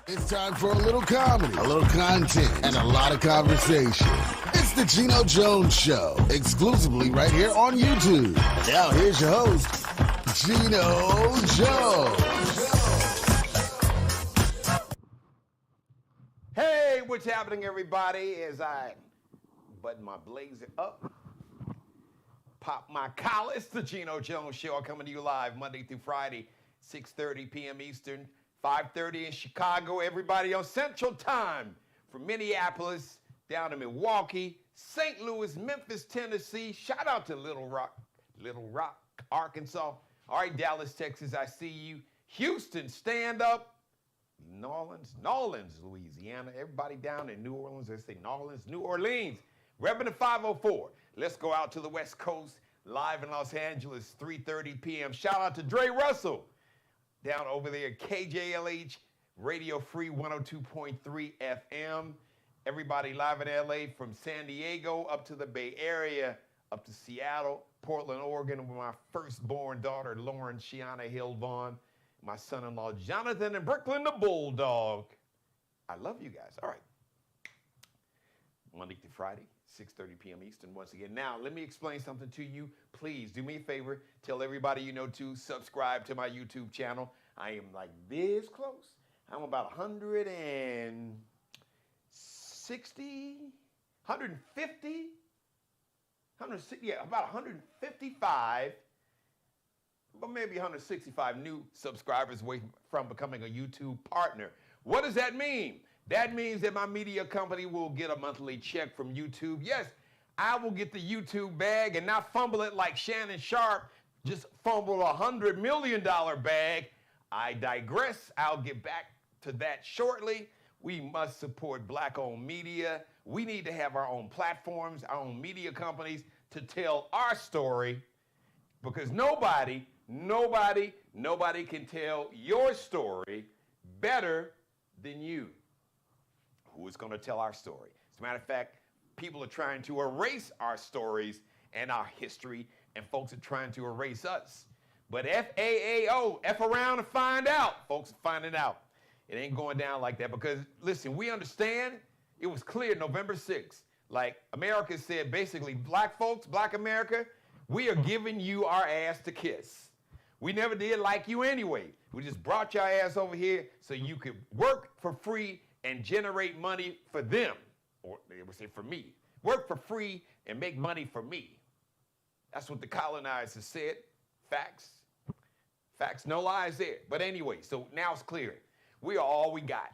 It's time for a little comedy, a little content, and a lot of conversation. It's the Geno Jones Show, exclusively right here on YouTube. Now here's your host, Geno Jones. Hey, what's happening, everybody? As I button my blazer up, pop my collar. It's the Geno Jones Show, coming to you live Monday through Friday, 6:30 p.m. Eastern, 5:30 in Chicago. Everybody on Central Time, from Minneapolis down to Milwaukee, St. Louis, Memphis, Tennessee. Shout out to Little Rock, Arkansas. All right, Dallas, Texas, I see you. Houston, stand up. New Orleans, Louisiana. Everybody down in New Orleans, they say New Orleans. Repping the 504. Let's go out to the West Coast, live in Los Angeles, 3:30 p.m. Shout out to Dre Russell, down over there at KJLH, Radio Free 102.3 FM. Everybody live in LA, from San Diego up to the Bay Area, up to Seattle, Portland, Oregon, with my firstborn daughter, Lauren Shiana Hill Vaughn. My son-in-law, Jonathan, and Brooklyn the Bulldog. I love you guys. All right. Monday through Friday, 6:30 p.m. Eastern once again. Now, let me explain something to you. Please do me a favor. Tell everybody you know to subscribe to my YouTube channel. I am like this close. I'm about about 155, but maybe 165 new subscribers away from becoming a YouTube partner. What does that mean? That means that my media company will get a monthly check from YouTube. Yes, I will get the YouTube bag and not fumble it like Shannon Sharpe just fumbled a $100 million bag. I digress. I'll get back to that shortly. We must support Black-owned media. We need to have our own platforms, our own media companies to tell our story, because nobody can tell your story better than you. Who is going to tell our story? As a matter of fact, people are trying to erase our stories and our history, and folks are trying to erase us. But FAAO, F around and find out. Folks are finding out. It ain't going down like that, because, listen, we understand. It was clear November 6th. Like America said, basically, black folks, black America, we are giving you our ass to kiss. We never did like you anyway. We just brought your ass over here so you could work for free and generate money for them. Or they would say for me. Work for free and make money for me. That's what the colonizers said. Facts. Facts, no lies there. But anyway, so now it's clear. We are all we got.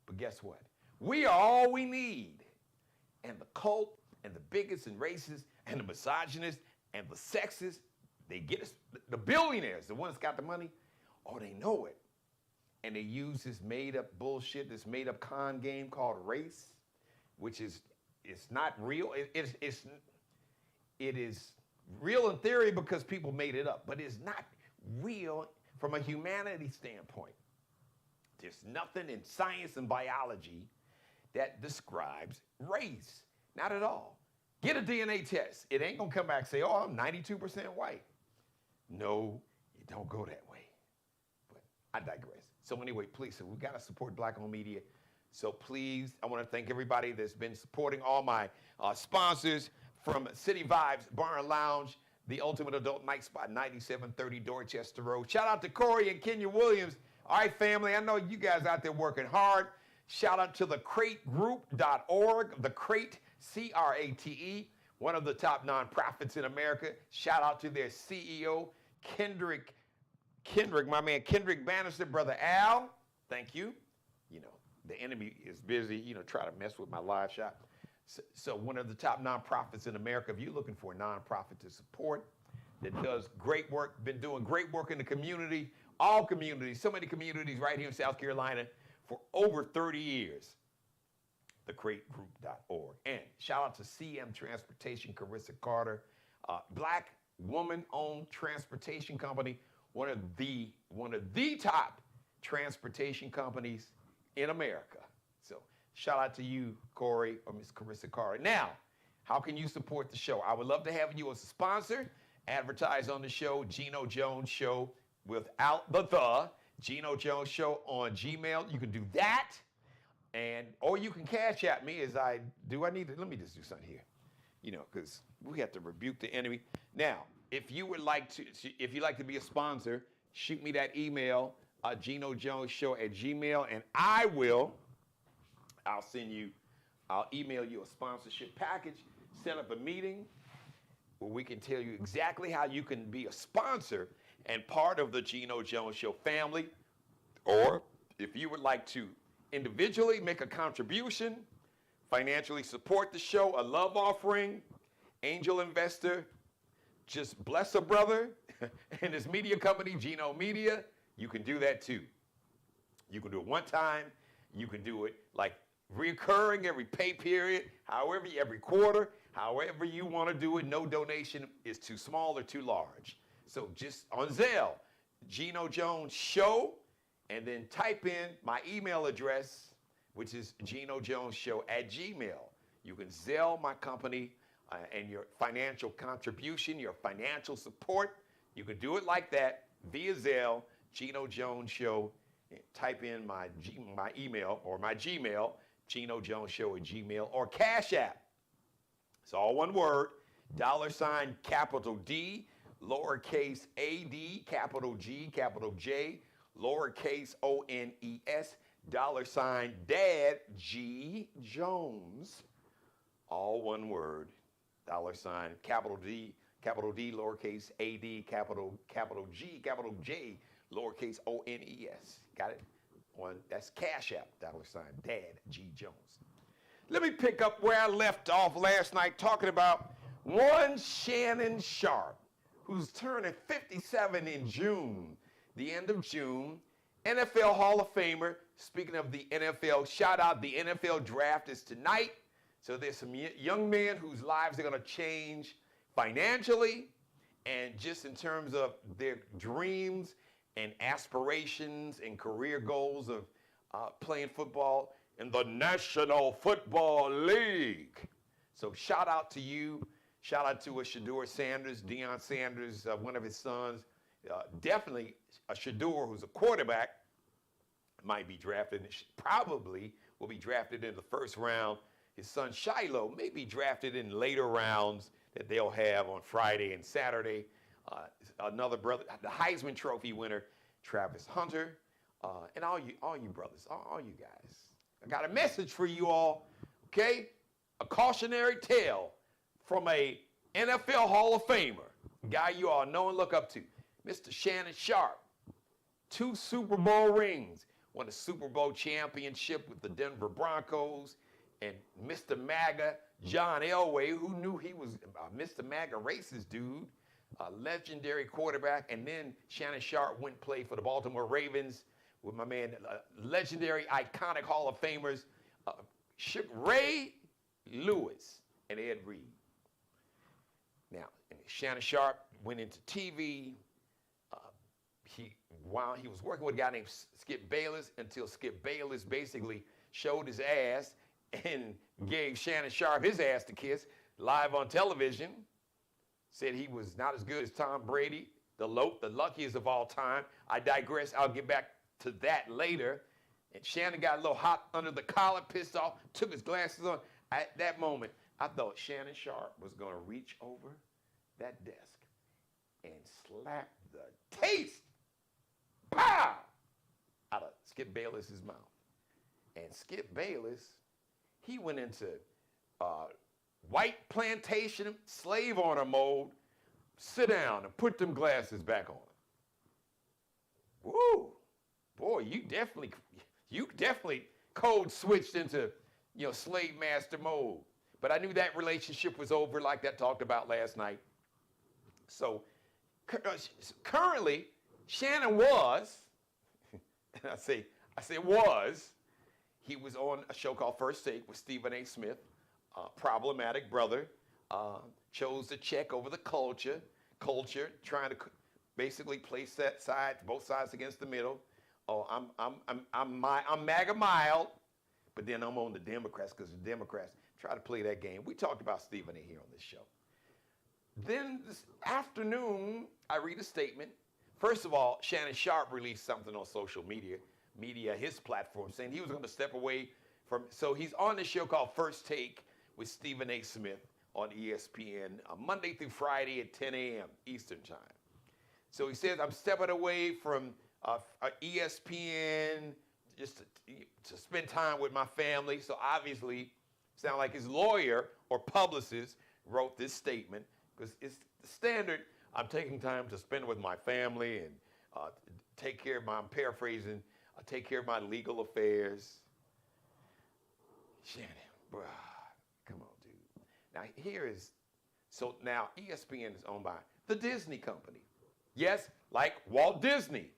But guess what? We are all we need. And the cult and the bigots and racists and the misogynists and the sexists, they get us. The billionaires, the ones that got the money, oh, they know it. And they use this made-up bullshit, this made-up con game called race, which is, it's not real. It is real in theory because people made it up, but it's not real from a humanity standpoint. There's nothing in science and biology that describes race. Not at all. Get a DNA test. It ain't gonna come back and say, oh, I'm 92% white. No, it don't go that way. But I digress. So anyway, please, so we gotta support Black-owned media. So please, I wanna thank everybody that's been supporting all my sponsors, from City Vibes Bar and Lounge, the Ultimate Adult Night Spot, 9730 Dorchester Road. Shout out to Corey and Kenya Williams. All right, family, I know you guys out there working hard. Shout out to the CrateGroup.org, the Crate, C-R-A-T-E, one of the top nonprofits in America. Shout out to their CEO, Kendrick, my man Kendrick Bannister, brother Al. Thank you. You know, the enemy is busy, try to mess with my live shot. So one of the top nonprofits in America. If you're looking for a nonprofit to support that does great work, been doing great work in the community, all communities, so many communities right here in South Carolina for over 30 years, thecrategroup.org. And shout out to CM Transportation, Carissa Carter, Black woman-owned transportation company, one of the top transportation companies in America. So shout out to you, Corey, or Miss Carissa Carter. Now, how can you support the show? I would love to have you as a sponsor, advertise on the show, Geno Jones Show, without the Geno Jones Show on Gmail. You can do that. Or you can cash at me as I do. Let me just do something here. Because we have to rebuke the enemy. Now, if you'd like to be a sponsor, shoot me that email, GenoJonesShow@gmail, and I'll email you a sponsorship package, set up a meeting where we can tell you exactly how you can be a sponsor and part of the Geno Jones Show family. Or if you would like to individually make a contribution, financially support the show, a love offering, angel investor, just bless a brother and his media company, Geno Media, you can do that too. You can do it one time. You can do it like recurring every pay period, every quarter, however you want to do it. No donation is too small or too large. So just on Zelle, Geno Jones Show, and then type in my email address, which is GenoJonesShow@gmail. You can Zelle my company and your financial contribution, your financial support. You can do it like that via Zelle, Geno Jones Show. Type in my email or my Gmail, GenoJonesShow@gmail, or Cash App. It's all one word, $ capital D, lowercase AD, capital G, capital J, lowercase ONES, $ Dad G Jones, all one word, $ capital D, lowercase AD, capital G, capital J, lowercase ONES. Got it? That's Cash App, $ Dad G Jones. Let me pick up where I left off last night talking about one Shannon Sharpe, who's turning 57 in June, the end of June, NFL Hall of Famer. Speaking of the NFL, shout out, the NFL draft is tonight. So there's some young men whose lives are going to change financially and just in terms of their dreams and aspirations and career goals of playing football in the National Football League. So shout out to you. Shout out to Shedeur Sanders, Deion Sanders, one of his sons. Definitely a Shedeur who's a quarterback might be drafted, probably will be drafted in the first round. His son Shiloh may be drafted in later rounds that they'll have on Friday and Saturday. Another brother, the Heisman Trophy winner, Travis Hunter, and all you brothers, all you guys. I got a message for you all, okay? A cautionary tale from a NFL Hall of Famer, guy you all know and look up to, Mr. Shannon Sharpe. 2 Super Bowl rings, won a Super Bowl championship with the Denver Broncos, and Mr. MAGA, John Elway, who knew he was Mr. MAGA racist dude, a legendary quarterback, and then Shannon Sharpe went and played for the Baltimore Ravens with my man, legendary, iconic Hall of Famers, Ray Lewis and Ed Reed. Now, Shannon Sharpe went into TV. While he was working with a guy named Skip Bayless, until Skip Bayless basically showed his ass and gave Shannon Sharpe his ass to kiss live on television. Said he was not as good as Tom Brady, the luckiest of all time. I digress. I'll get back to that later. And Shannon got a little hot under the collar, pissed off, took his glasses on. At that moment, I thought Shannon Sharpe was going to reach over that desk and slap the taste, pow, out of Skip Bayless's mouth. And Skip Bayless, he went into white plantation slave owner mode. Sit down and put them glasses back on. Woo, boy, you definitely code switched into slave master mode. But I knew that relationship was over, like that talked about last night. So currently, Shannon was, and I say was, he was on a show called First Take with Stephen A. Smith, problematic brother, chose to check over the culture, trying to basically place that side, both sides against the middle. Oh, I'm MAGA mild, but then I'm on the Democrats because the Democrats try to play that game. We talked about Stephen A. here on this show. Then this afternoon, I read a statement First of all, Shannon Sharpe released something on social media, his platform, saying he was going to step away from. So he's on this show called First Take with Stephen A. Smith on ESPN, Monday through Friday at 10 a.m. Eastern Time. So he says, I'm stepping away from ESPN just to spend time with my family. So obviously, sound like his lawyer or publicist wrote this statement, because it's the standard. I'm taking time to spend with my family and take care of my, I'm paraphrasing, take care of my legal affairs. Shannon, bruh, come on, dude. Now so now ESPN is owned by the Disney company. Yes, like Walt Disney,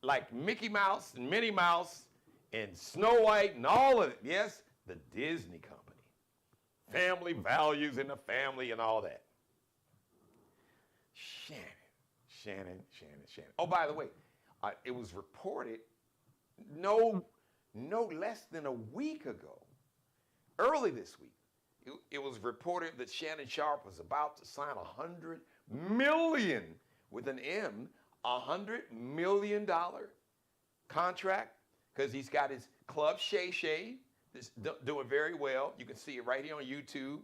like Mickey Mouse and Minnie Mouse and Snow White and all of it. Yes, the Disney company. Family values in the family and all that. Shannon. Oh, by the way, it was reported no less than a week ago, early this week, it was reported that Shannon Sharpe was about to sign $100 million, with an M, $100 million contract, because he's got his Club Shay Shay, that's doing very well. You can see it right here on YouTube.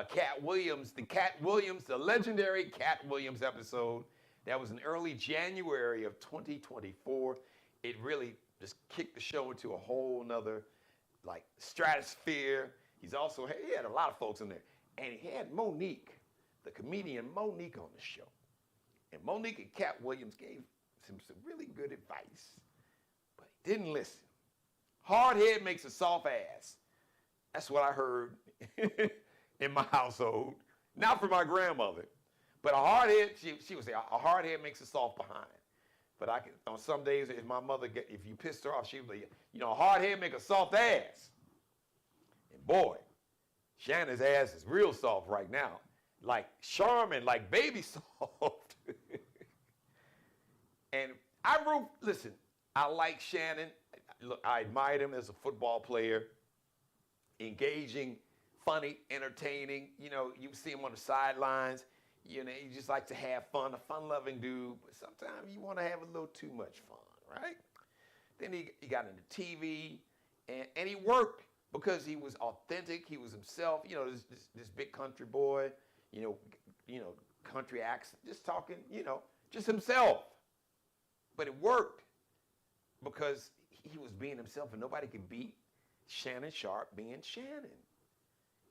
Katt Williams, the legendary Katt Williams episode, that was in early January of 2024. It really just kicked the show into a whole nother, like, stratosphere. He had a lot of folks in there. And he had Monique, the comedian Monique, on the show. And Monique and Katt Williams gave him some really good advice, but he didn't listen. Hard head makes a soft ass. That's what I heard in my household. Not from my grandmother, but a hard head, she would say, a hard head makes a soft behind. But on some days, if my mother, if you pissed her off, she would be, a hard head make a soft ass. And boy, Shannon's ass is real soft right now. Like Charmin, like baby soft. And listen, I like Shannon. Look, I admired him as a football player. Engaging, funny, entertaining. You see him on the sidelines. He just likes to have fun, a fun-loving dude. But sometimes you want to have a little too much fun, right? Then he got into TV, and he worked because he was authentic. He was himself. This big country boy. Country accent, just talking. Just himself. But it worked because he was being himself, and nobody could beat Shannon Sharpe being Shannon.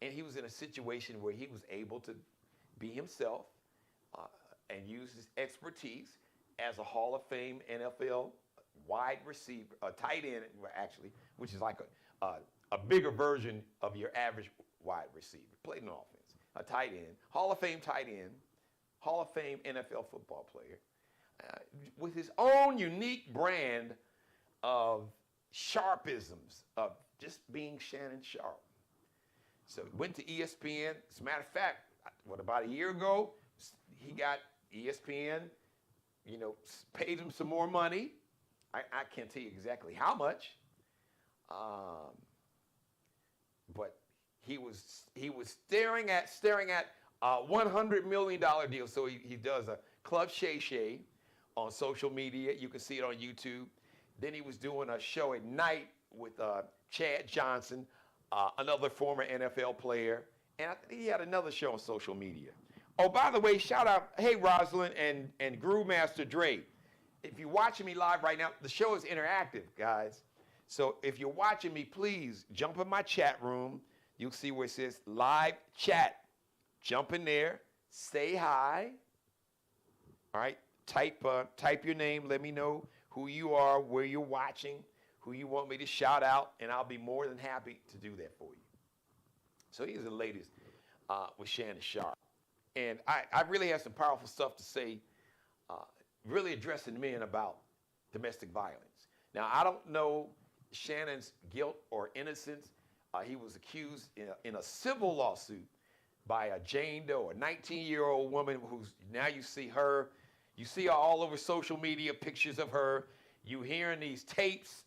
And he was in a situation where he was able to be himself and use his expertise as a Hall of Fame NFL wide receiver, tight end, actually, which is like a bigger version of your average wide receiver. Played an offense, a tight end, Hall of Fame tight end, Hall of Fame NFL football player, with his own unique brand of Sharpisms, of just being Shannon Sharpe. So he went to ESPN. As a matter of fact, about a year ago, he got ESPN, paid him some more money. I can't tell you exactly how much, but he was staring at a $100 million deal. So he does a Club Shay Shay on social media. You can see it on YouTube. Then he was doing a show at night with Chad Johnson, another former NFL player. And I think he had another show on social media. Oh, by the way, shout out, hey, Rosalind and Groovemaster Dre. If you're watching me live right now, the show is interactive, guys. So if you're watching me, please jump in my chat room. You'll see where it says live chat. Jump in there, say hi. All right, type your name. Let me know who you are, where you're watching, who you want me to shout out, and I'll be more than happy to do that for you. So here's the latest with Shannon Sharpe. And I really have some powerful stuff to say, really addressing men about domestic violence. Now, I don't know Shannon's guilt or innocence. He was accused in a civil lawsuit by a Jane Doe, a 19-year-old woman who's, now you see her all over social media, pictures of her. You hearing these tapes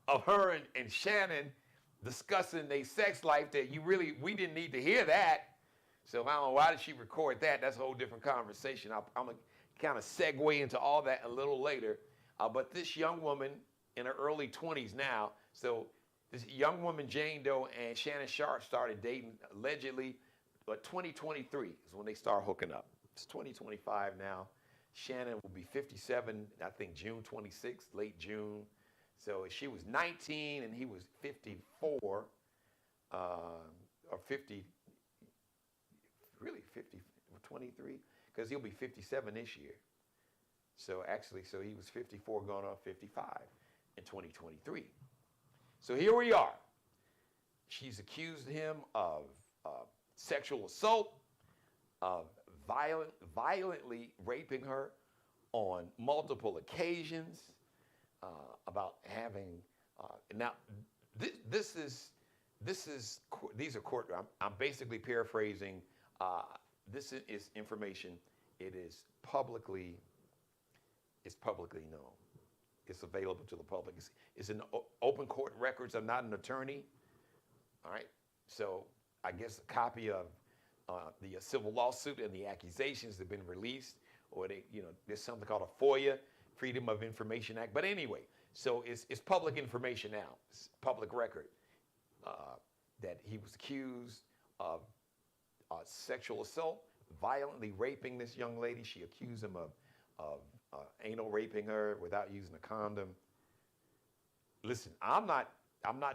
of her and Shannon discussing their sex life that we didn't need to hear that. So I don't know, why did she record that? That's a whole different conversation. I'm going to kind of segue into all that a little later. But this young woman in her early 20s now, so this young woman, Jane Doe, and Shannon Sharpe started dating allegedly, but 2023 is when they start hooking up. It's 2025 now. Shannon will be 57, I think June 26th, late June. So she was 19 and he was 54, or 50, really 50, 23, because he'll be 57 this year. So actually, so he was 54 going on 55 in 2023. So here we are. She's accused him of sexual assault, of violently raping her on multiple occasions, about having, now these are court, I'm basically paraphrasing, this is information, it is publicly known. It's available to the public. It's in open court records. I'm not an attorney, all right? So I guess a copy of the civil lawsuit and the accusations have been released, or there's something called a FOIA, Freedom of Information Act. But anyway, so it's public information now. It's public record that he was accused of sexual assault, violently raping this young lady. She accused him of anal raping her without using a condom. Listen, I'm not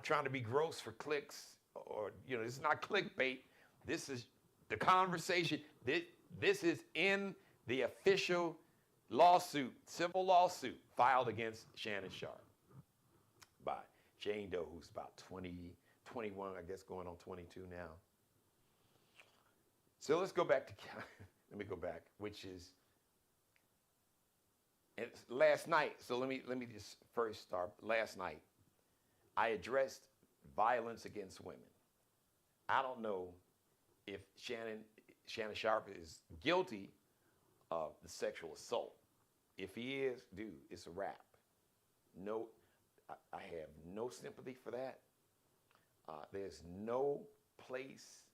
trying to be gross for clicks, or this is not clickbait. This is the conversation. This is in the official lawsuit, civil lawsuit filed against Shannon Sharpe by Jane Doe, who's about 20, 21, I guess, going on 22 now. So let's go back to, let me go back, which is, it's last night. So let me just first start. Last night, I addressed violence against women. I don't know if Shannon Sharpe is guilty of the sexual assault. If he is, dude, it's a wrap. No, I have no sympathy for that. There's no place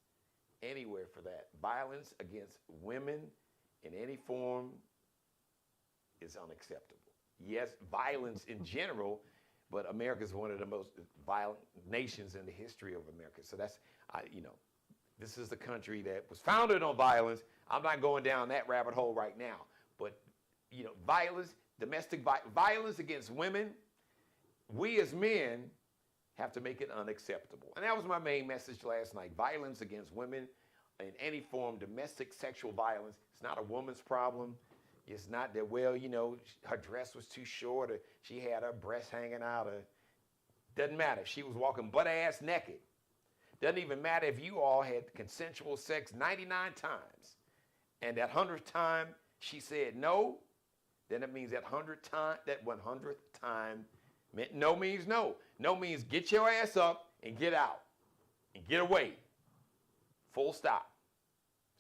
anywhere for that. Violence against women in any form is unacceptable. Yes, violence in general, but America is one of the most violent nations in the history of America. So that's, this is the country that was founded on violence. I'm not going down that rabbit hole right now, but violence, domestic violence against women, we as men have to make it unacceptable. And that was my main message last night. Violence against women in any form, domestic sexual violence, it's not a woman's problem. It's not that, her dress was too short, or she had her breasts hanging out, or doesn't matter. She was walking butt-ass naked. Doesn't even matter if you all had consensual sex 99 times, and that 100th time she said no, then it means that 100th time meant no means no. No means get your ass up and get out and get away. Full stop.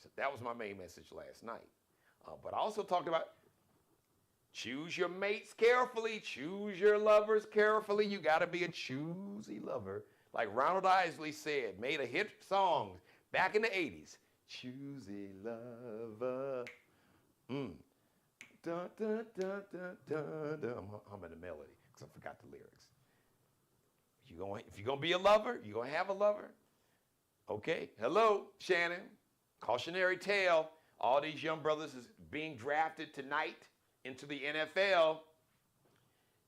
So that was my main message last night. But I also talked about choose your mates carefully, choose your lovers carefully. You got to be a choosy lover. Like Ronald Isley said, made a hit song back in the 80s. Choosy lover. Dun, dun, dun, dun, dun, dun. I'm humming the melody because I forgot the lyrics. If you're going to be a lover, you're going to have a lover. Okay. Hello, Shannon. Cautionary tale. All these young brothers is being drafted tonight into the NFL.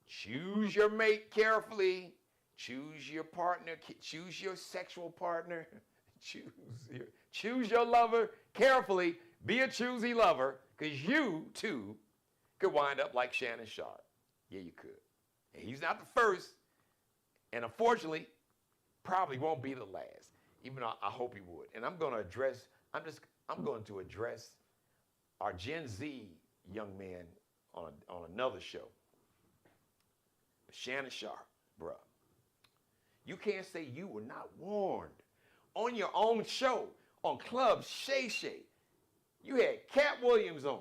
Choose your mate carefully. Choose your partner. Choose your sexual partner. Choose your lover carefully. Be a choosy lover, because you, too, could wind up like Shannon Sharpe. Yeah, you could. And he's not the first, and unfortunately, probably won't be the last, even though I hope he would. And I'm going to address our Gen Z young man on another show. Shannon Sharpe, bruh. You can't say you were not warned. On your own show, on Club Shay Shay, you had Katt Williams on.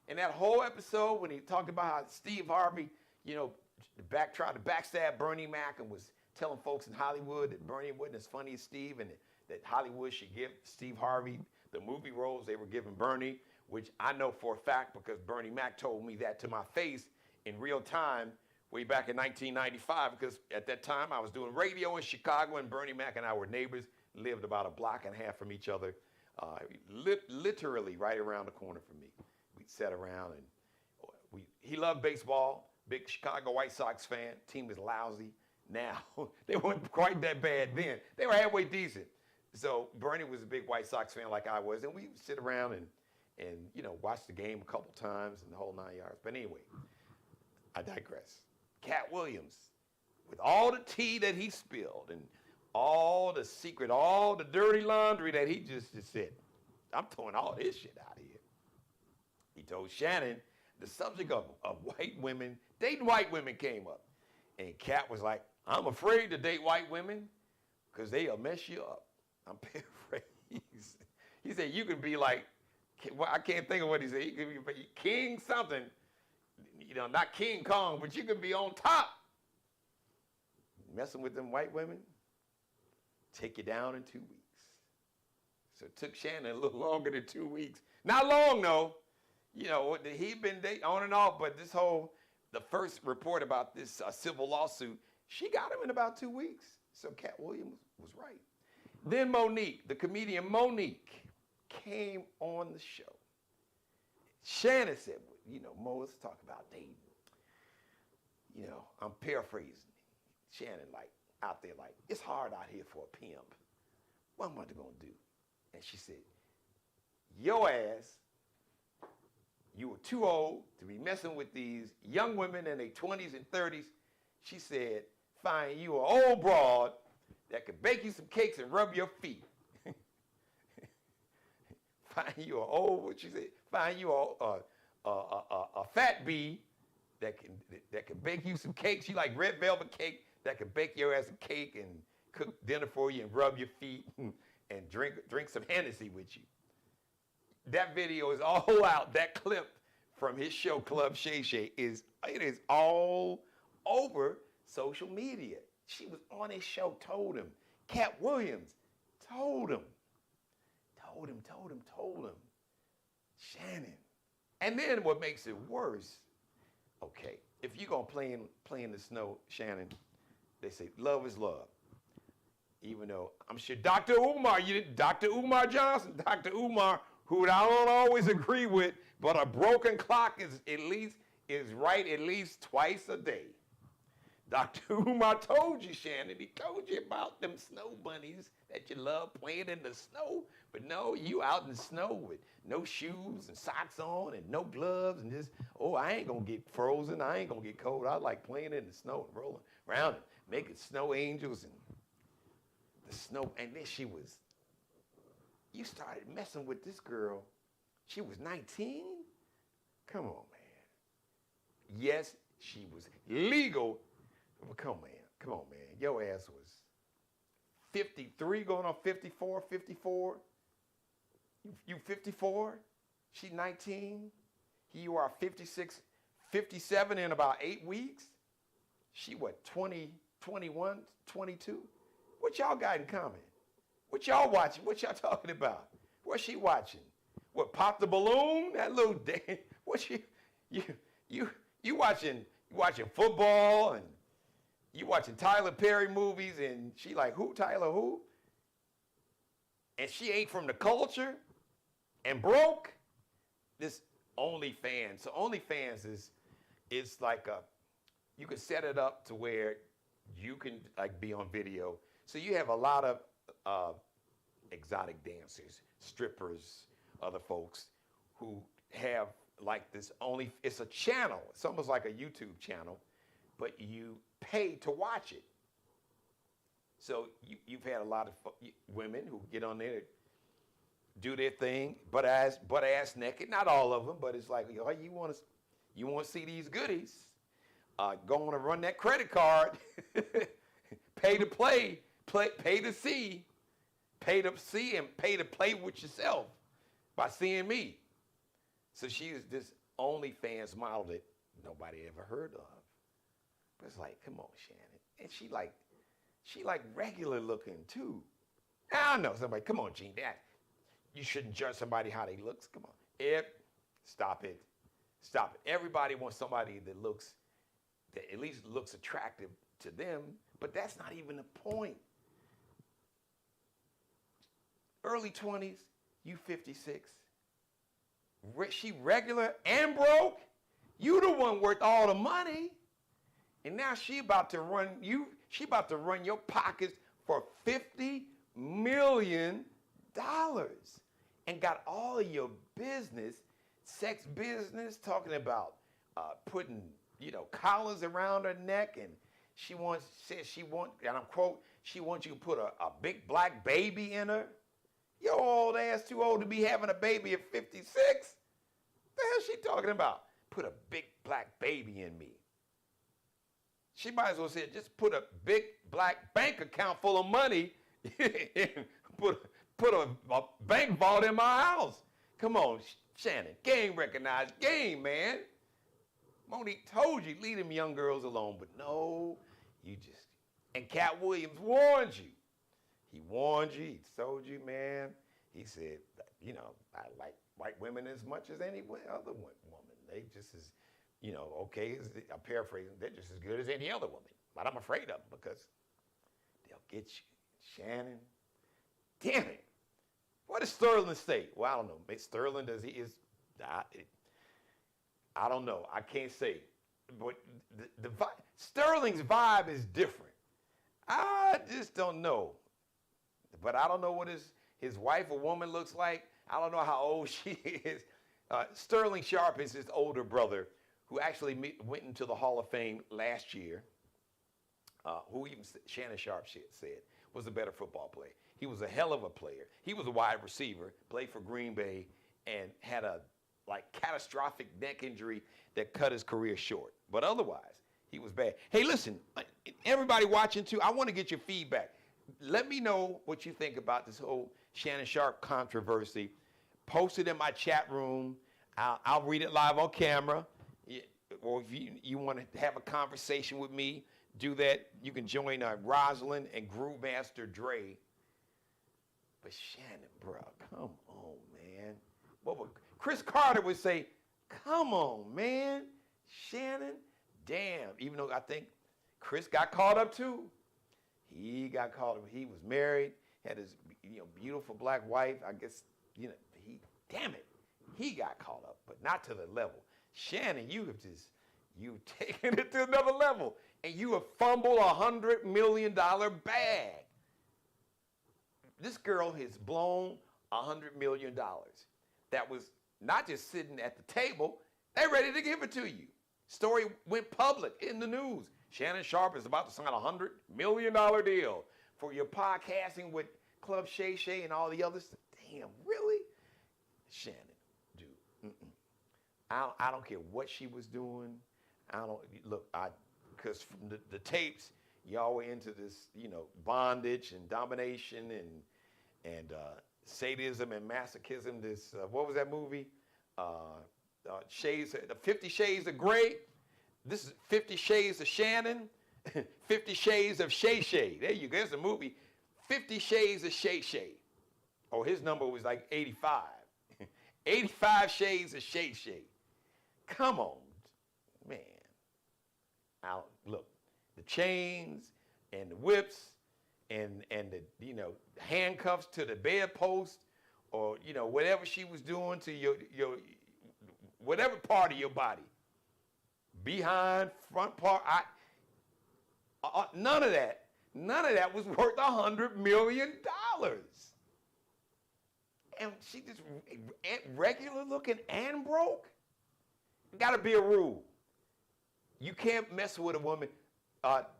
And that whole episode when he talked about how Steve Harvey, tried to backstab Bernie Mac and was telling folks in Hollywood that Bernie wasn't as funny as Steve, and that Hollywood should give Steve Harvey the movie roles they were giving Bernie. which I know for a fact because Bernie Mac told me that to my face in real time way back in 1995, because at that time I was doing radio in Chicago, and Bernie Mac and I were neighbors, lived about a block and a half from each other, literally right around the corner from me. We'd sat around, and he loved baseball, big Chicago White Sox fan. Team was lousy now. They weren't quite that bad then. They were halfway decent. So Bernie was a big White Sox fan like I was, and we would sit around and watch the game a couple times and the whole 9 yards. But anyway, I digress. Katt Williams, with all the tea that he spilled and all the secret, all the dirty laundry that he just said, I'm throwing all this shit out of here. He told Shannon the subject of white women, dating white women came up. And Katt was like, I'm afraid to date white women because they'll mess you up. I'm paraphrasing. He said, you could be like, well, I can't think of what he said. You could be king something, not King Kong, but you could be on top. Messing with them white women, take you down in 2 weeks. So it took Shannon a little longer than 2 weeks. Not long, though. He'd been dating on and off, but the first report about this civil lawsuit, she got him in about 2 weeks. So Katt Williams was right. Then Monique, the comedian Monique, came on the show. Shannon said, Mo, let's talk about dating. I'm paraphrasing. Shannon, out there, it's hard out here for a pimp. What am I going to do? And she said, your ass, you were too old to be messing with these young women in their 20s and 30s. She said, find you an old broad that could bake you some cakes and rub your feet. Find you an old, what she said, find you a fat bee that can bake you some cakes. She like red velvet cake that can bake your ass a cake and cook dinner for you and rub your feet and drink some Hennessy with you. That video is all out. That clip from his show, Club Shay Shay, is all over social media. She was on his show, told him. Katt Williams told him. Shannon. And then what makes it worse, okay, if you're going to play in the snow, Shannon, they say love is love. Even though I'm sure Dr. Umar Johnson, Dr. Umar, who I don't always agree with, but a broken clock is right at least twice a day. Dr. Umar told you, Shannon, he told you about them snow bunnies that you love playing in the snow, but no, you out in the snow with no shoes and socks on and no gloves and just, I ain't gonna get frozen, I ain't gonna get cold. I like playing in the snow and rolling around and making snow angels and the snow. And then you started messing with this girl. She was 19? Come on, man. Yes, she was legal. But come on, man. Your ass was 53 going on 54. You 54, she 19. You are 56, 57 in about 8 weeks. She 20, 21, 22? What y'all got in common? What y'all watching? What y'all talking about? What's she watching? What, Pop the Balloon? That little day. What you watching football and you watching Tyler Perry movies and she like, who, Tyler, who? And she ain't from the culture and broke? This OnlyFans. So OnlyFans is like you can set it up to where you can be on video. So you have a lot of exotic dancers, strippers, other folks who have this it's a channel. It's almost like a YouTube channel, but you pay to watch it. So you've had a lot of women who get on there, do their thing, butt ass naked. Not all of them, but it's like, you want to see these goodies? Go on and run that credit card. Pay to play, pay to see, and pay to play with yourself by seeing me. So she is this OnlyFans model that nobody ever heard of. But it's like, come on, Shannon. And she regular looking too. I don't know, somebody, come on, Gene, you shouldn't judge somebody how they looks. Come on. Stop it. Stop it. Everybody wants somebody that at least looks attractive to them, but that's not even the point. Early 20s, you 56. She regular and broke. You the one worth all the money. And now she about to run your pockets for $50 million and got all of your business, sex business, talking about putting, collars around her neck, and and I'm quote, she wants you to put a big black baby in her. Your old ass too old to be having a baby at 56. The hell she talking about? Put a big black baby in me. She might as well say, just put a big black bank account full of money and put a bank vault in my house. Come on, Shannon. Game recognized game, man. Monique told you, leave them young girls alone. But no, and Katt Williams warned you. He warned you. He told you, man. He said, I like white women as much as any other woman. They just as, I'm paraphrasing, they're just as good as any other woman. But I'm afraid of them because they'll get you. Shannon, damn it. What does Sterling say? Well, I don't know. Sterling, I don't know. I can't say. But Sterling's vibe is different. I just don't know. But I don't know what his wife or woman looks like. I don't know how old she is. Shannon Sharpe is his older brother, who actually went into the Hall of Fame last year, who even Shannon Sharpe said was a better football player. He was a hell of a player. He was a wide receiver, played for Green Bay, and had a catastrophic neck injury that cut his career short. But otherwise, he was bad. Hey, listen, everybody watching too, I want to get your feedback. Let me know what you think about this whole Shannon Sharpe controversy. Post it in my chat room. I'll read it live on camera. Or if you want to have a conversation with me, do that. You can join Rosalind and Groove Master Dre. But Shannon, bro, come on, man. What would Chris Carter would say, come on, man. Shannon, damn. Even though I think Chris got caught up too. He got caught up. He was married, had his beautiful black wife. I guess, he got caught up, but not to the level. Shannon, you've taken it to another level, and you have fumbled $100 million bag. This girl has blown $100 million. That was not just sitting at the table, they're ready to give it to you. Story went public in the news. Shannon Sharpe is about to sign a $100 million deal for your podcasting with Club Shay Shay and all the others. Damn, really? Shannon, dude, I don't care what she was doing. Because from the tapes, y'all were into this, bondage and domination and sadism and masochism. This, what was that movie? 50 Shades of Grey. This is 50 Shades of Shannon, 50 Shades of Shay Shay. There you go. There's a movie, 50 Shades of Shay Shay. Oh, his number was like 85. 85 Shades of Shay Shay. Come on, man. Look, the chains and the whips and the handcuffs to the bedpost, or whatever she was doing to your whatever part of your body, behind, front part. None of that was worth $100 million. And she just regular looking and broke. Gotta be a rule. You can't mess with a woman.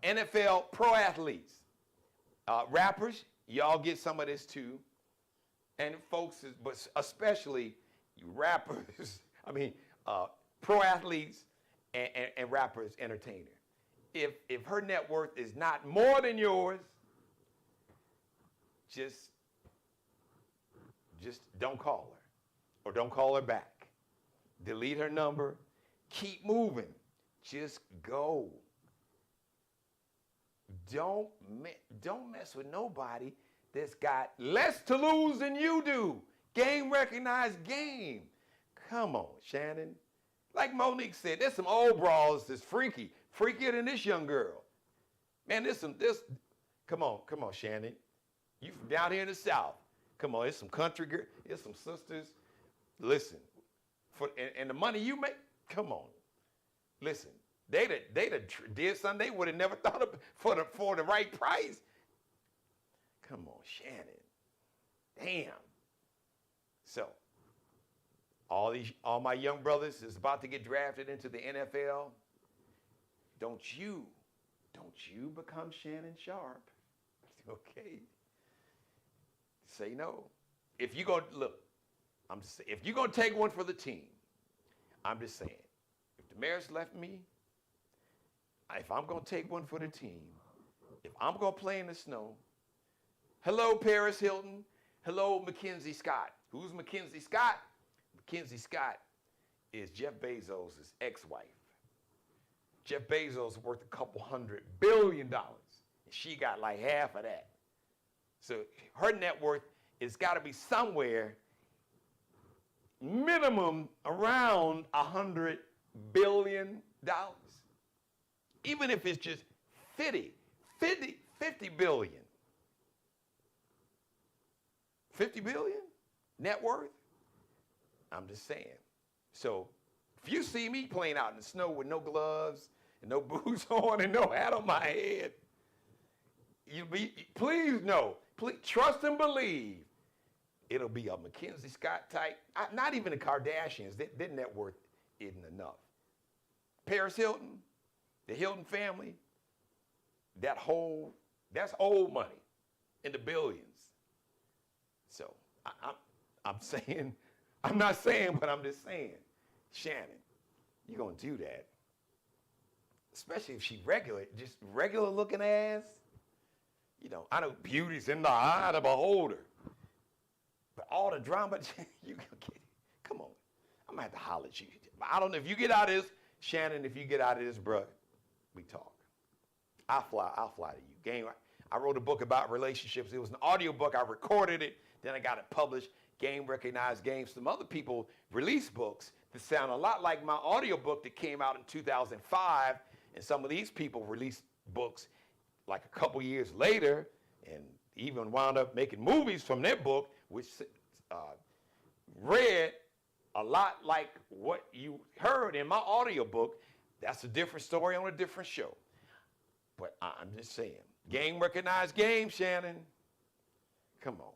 NFL pro athletes, rappers, y'all get some of this too. And folks, but especially you rappers, pro athletes and rappers, entertainers. If her net worth is not more than yours, just don't call her, or don't call her back. Delete her number. Keep moving. Just go. Don't mess with nobody that's got less to lose than you do. Game recognized game. Come on, Shannon. Like Monique said, there's some old bras that's freaky, freakier than this young girl. Man, come on, Shannon. You from down here in the South. Come on, there's some country girl, there's some sisters. Listen, and the money you make, come on. Listen, they'd did something they would have never thought of for the right price. Come on, Shannon. Damn. So, all my young brothers is about to get drafted into the NFL. Don't you become Shannon Sharpe. Okay? Say no. If you're going to take one for the team, I'm just saying, if the mayor's left me, if I'm going to take one for the team, if I'm going to play in the snow, hello, Paris Hilton. Hello, Mackenzie Scott. Who's Mackenzie Scott? Mackenzie Scott is Jeff Bezos' ex-wife. Jeff Bezos worth a couple $100 billion. And she got like half of that. So her net worth has got to be somewhere minimum around $100 billion. Even if it's just 50 billion. 50 billion net worth? I'm just saying. So if you see me playing out in the snow with no gloves and no boots on and no hat on my head, please know, please trust and believe it'll be a Mackenzie Scott type. Not even the Kardashians. Their net worth isn't enough. Paris Hilton, the Hilton family, that's old money in the billions. So I'm saying, I'm not saying, but I'm just saying, Shannon, you're going to do that. Especially if she just regular looking ass. You know, I know beauty's in the eye of the beholder. But all the drama, come on. I'm going to have to holler at you. I don't know if you get out of this, Shannon, if you get out of this, bruh, we talk. I'll fly to you. I wrote a book about relationships. It was an audio book. I recorded it. Then I got it published. Game Recognized Game. Some other people released books that sound a lot like my audio book that came out in 2005. And some of these people released books like a couple years later and even wound up making movies from their book, which read a lot like what you heard in my audio book. That's a different story on a different show. But I'm just saying, Game Recognized Game, Shannon. Come on.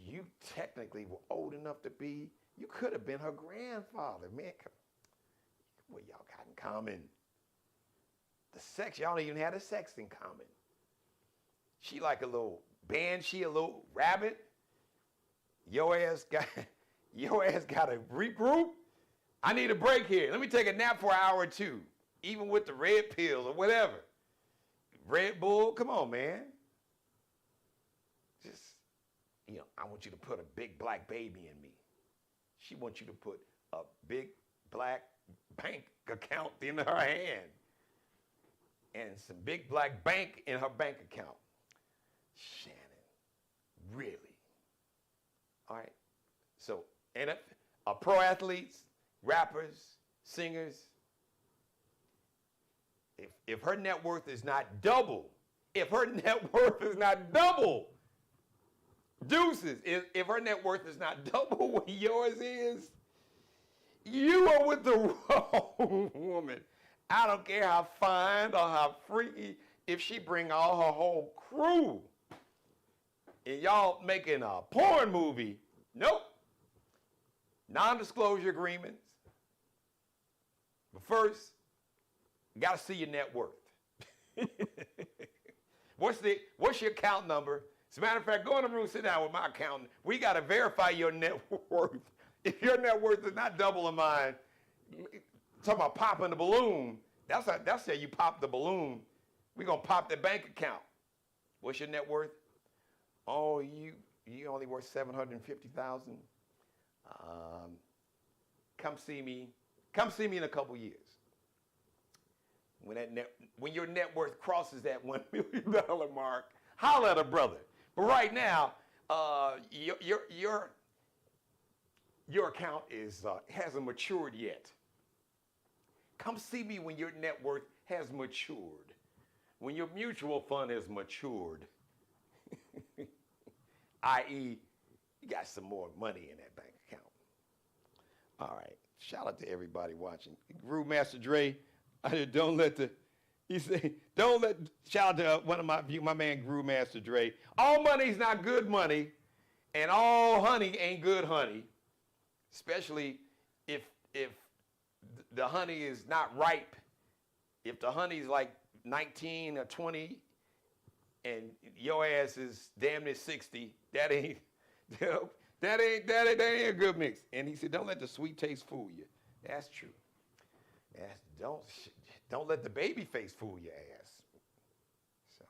You technically were old enough you could have been her grandfather, man. What y'all got in common? The sex, y'all don't even have the sex in common. She like a little banshee, a little rabbit. Your ass got to regroup. I need a break here. Let me take a nap for an hour or two, even with the red pills or whatever. Red Bull, come on, man. Just, I want you to put a big black baby in me. She wants you to put a big black bank account in her hand and some big black bank in her bank account. Shannon, really? All right. So, and pro athletes, rappers, singers, if her net worth is not double, deuces, if her net worth is not double what yours is, you are with the wrong woman. I don't care how fine or how freaky, if she bring all her whole crew and y'all making a porn movie, nope. Non-disclosure agreements. But first, you gotta see your net worth. What's your account number? As a matter of fact, go in the room, sit down with my accountant. We gotta verify your net worth. If your net worth is not double of mine, talking about popping the balloon, that's how you pop the balloon. We're gonna pop the bank account. What's your net worth? Oh, you only worth $750,000. Come see me in a couple years. When your net worth crosses that $1 million mark, holler at a brother. But right now, your account hasn't matured yet. Come see me when your net worth has matured, when your mutual fund has matured, i.e., you got some more money in that bank account. All right, shout out to everybody watching. Groove Master Dre, shout out to one of my man Groove Master Dre. All money's not good money, and all honey ain't good honey, especially if the honey is not ripe. If the honey's like 19 or 20 and your ass is damn near 60, that ain't a good mix. And he said, don't let the sweet taste fool you. That's true. Don't let the baby face fool your ass. So,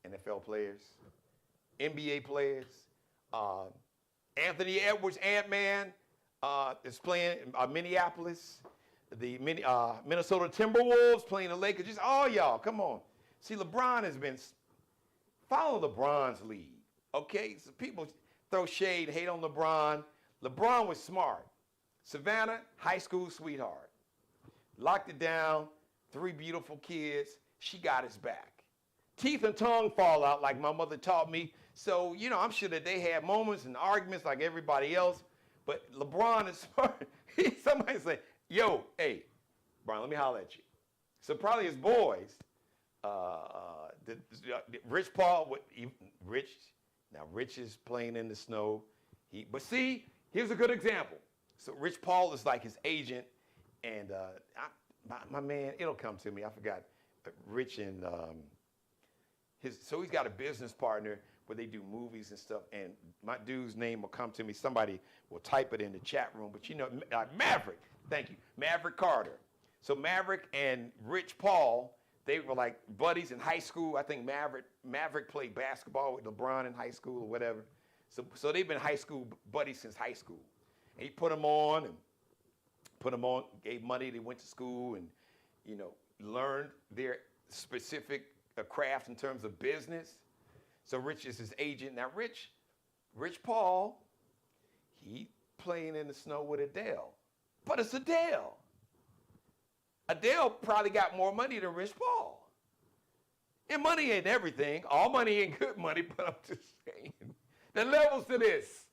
NFL players, NBA players, Anthony Edwards, Ant-Man, is playing Minneapolis. The Minnesota Timberwolves playing the Lakers. Just all y'all, come on. See, LeBron has been, follow LeBron's lead, okay? So people throw shade, hate on LeBron. LeBron was smart. Savannah, high school sweetheart. Locked it down, 3 beautiful kids. She got his back. Teeth and tongue fall out like my mother taught me. So, you know, I'm sure that they had moments and arguments like everybody else. But LeBron is smart. Somebody say, yo, hey, Brian, let me holler at you. So probably his boys, Rich Paul, Rich is playing in the snow. But see, here's a good example. So Rich Paul is like his agent, and my man, it'll come to me. I forgot. Rich and so he's got a business partner where they do movies and stuff, and my dude's name will come to me. Somebody will type it in the chat room, but you know, Maverick, thank you, Maverick Carter. So Maverick and Rich Paul, they were like buddies in high school. I think Maverick played basketball with LeBron in high school or whatever. So they've been high school buddies since high school. And he put them on, gave money, they went to school and, you know, learned their specific craft in terms of business. So Rich is his agent. Now Rich Paul, he playing in the snow with Adele. But it's Adele. Adele probably got more money than Rich Paul. And money ain't everything. All money ain't good money, but I'm just saying. The levels to this,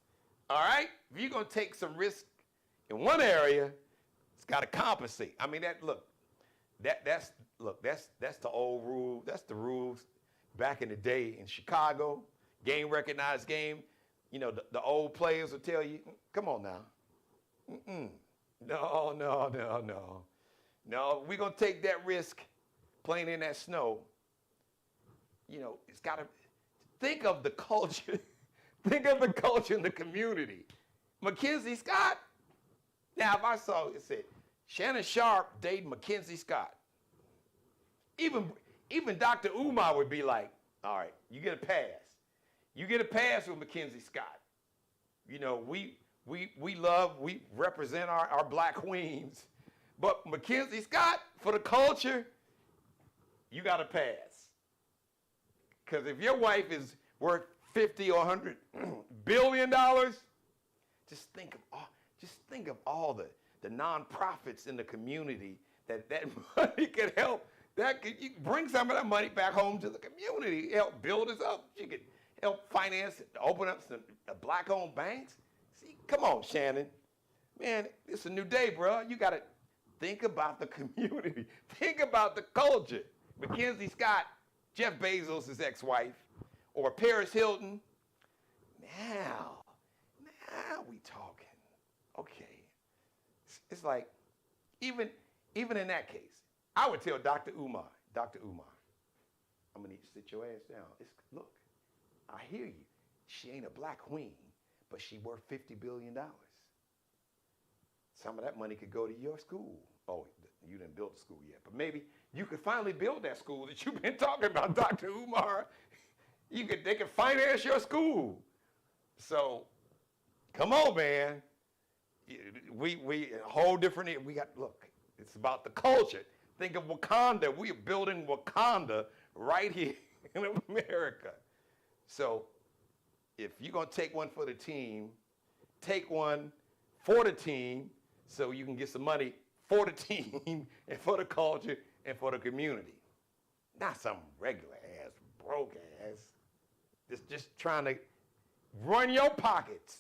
all right? If you're gonna take some risk in one area, it's gotta compensate. I mean, that's the old rule. That's the rules back in the day in Chicago, game recognized game. You know, the old players will tell you, come on now. No, we're going to take that risk playing in that snow. You know, it's got to, think of the culture. Think of the culture in the community. Mackenzie Scott. Now, if I saw it said, Shannon Sharpe dating Mackenzie Scott, even Dr. Umar would be like, all right, you get a pass. You get a pass with Mackenzie Scott. You know, we represent our black queens. But Mackenzie Scott, for the culture, you got a pass. Because if your wife is worth $50 or $100 billion, just think of all the nonprofits in the community that money could help. You bring some of that money back home to the community, help build us up. You could help finance, open up some black-owned banks. See, come on, Shannon. Man, it's a new day, bro. You got to think about the community. Think about the culture. Mackenzie Scott, Jeff Bezos' ex-wife, or Paris Hilton. Now we talking. Okay. It's like, even in that case, I would tell Dr. Umar, I'm gonna need to sit your ass down. Look, I hear you. She ain't a black queen, but she worth $50 billion. Some of that money could go to your school. Oh, you didn't build the school yet, but maybe you could finally build that school that you've been talking about, Dr. Umar. They could finance your school. So, come on, man. We a whole different. Look, it's about the culture. Think of Wakanda. We are building Wakanda right here in America. So if you're going to take one for the team, take one for the team so you can get some money for the team and for the culture and for the community. Not some regular ass, broke ass. Just trying to run your pockets.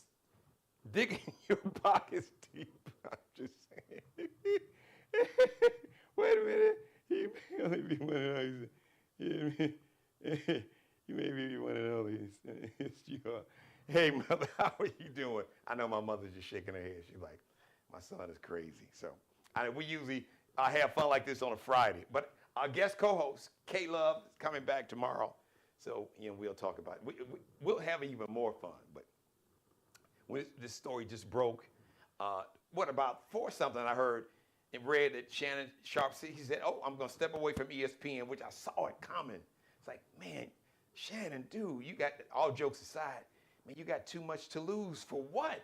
Dig in your pockets deep. I'm just saying. Wait a minute. He may only be one of those. You may be one of those. It's you. Hey, mother, how are you doing? I know my mother's just shaking her head. She's like, my son is crazy. So we usually have fun like this on a Friday. But our guest co-host, K-Love, is coming back tomorrow. So, we'll talk about it. We'll have even more fun. But when this story just broke, about 4 something I heard and read that Shannon Sharpe said, he said, I'm going to step away from ESPN, which I saw it coming. It's like, man, Shannon, dude, you got, all jokes aside, man, you got too much to lose for what?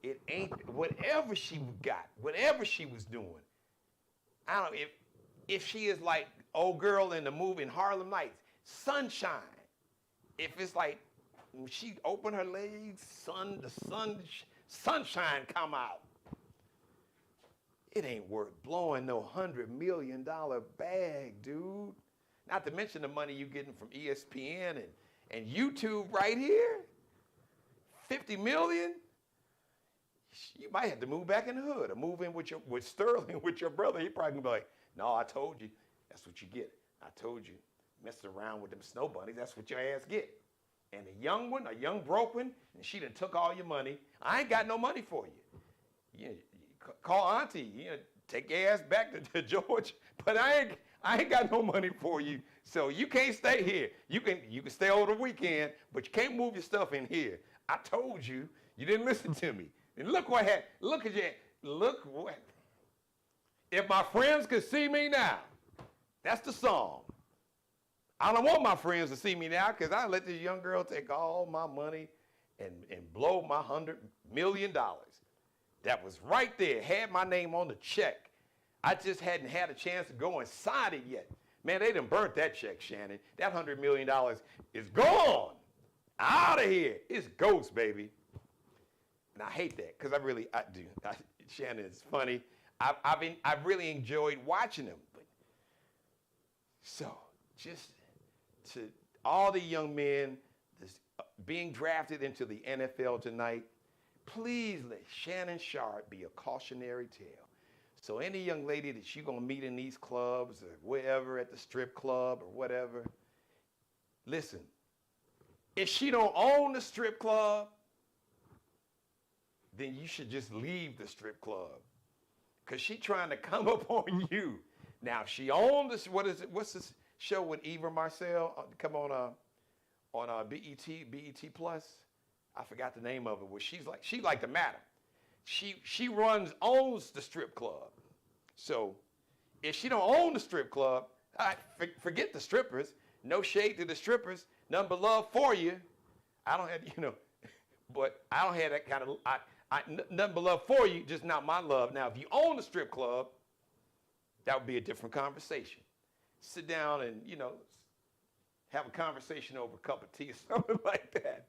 It ain't, whatever she got, whatever she was doing. I don't know, if she is like old girl in the movie in Harlem Nights, Sunshine. If it's like, when she opened her legs, sunshine come out. It ain't worth blowing no $100 million bag, dude. Not to mention the money you're getting from ESPN and YouTube right here. $50 million. You might have to move back in the hood or move in with Sterling, with your brother. He probably gonna be like, no, I told you. That's what you get. I told you. Messing around with them snow bunnies, that's what your ass get. And a young broke one, and she done took all your money. I ain't got no money for you. Call auntie, take your ass back to Georgia. But I ain't got no money for you. So you can't stay here. You can stay over the weekend, but you can't move your stuff in here. I told you, you didn't listen to me. And look what happened. Look what. If my friends could see me now, that's the song. I don't want my friends to see me now because I let this young girl take all my money and blow my $100 million. That was right there, had my name on the check. I just hadn't had a chance to go and sign it yet. Man, they done burnt that check, Shannon. That $100 million is gone. Out of here. It's ghost, baby. And I hate that because I do. Shannon is funny. I've really enjoyed watching him. So just to all the young men being drafted into the NFL tonight, please let Shannon Sharpe be a cautionary tale. So any young lady that you're going to meet in these clubs or wherever, at the strip club or whatever, listen, if she don't own the strip club, then you should just leave the strip club because she's trying to come up on you. Now, if she owns this, what's this show with Eva Marcel? Come on BET Plus. I forgot the name of it. Where she's like the madam. She owns the strip club. So if she don't own the strip club, forget the strippers. No shade to the strippers. Nothing but love for you. I don't have, but I don't have that kind of, nothing but love for you, just not my love. Now, if you own the strip club, that would be a different conversation. Sit down and, have a conversation over a cup of tea or something like that.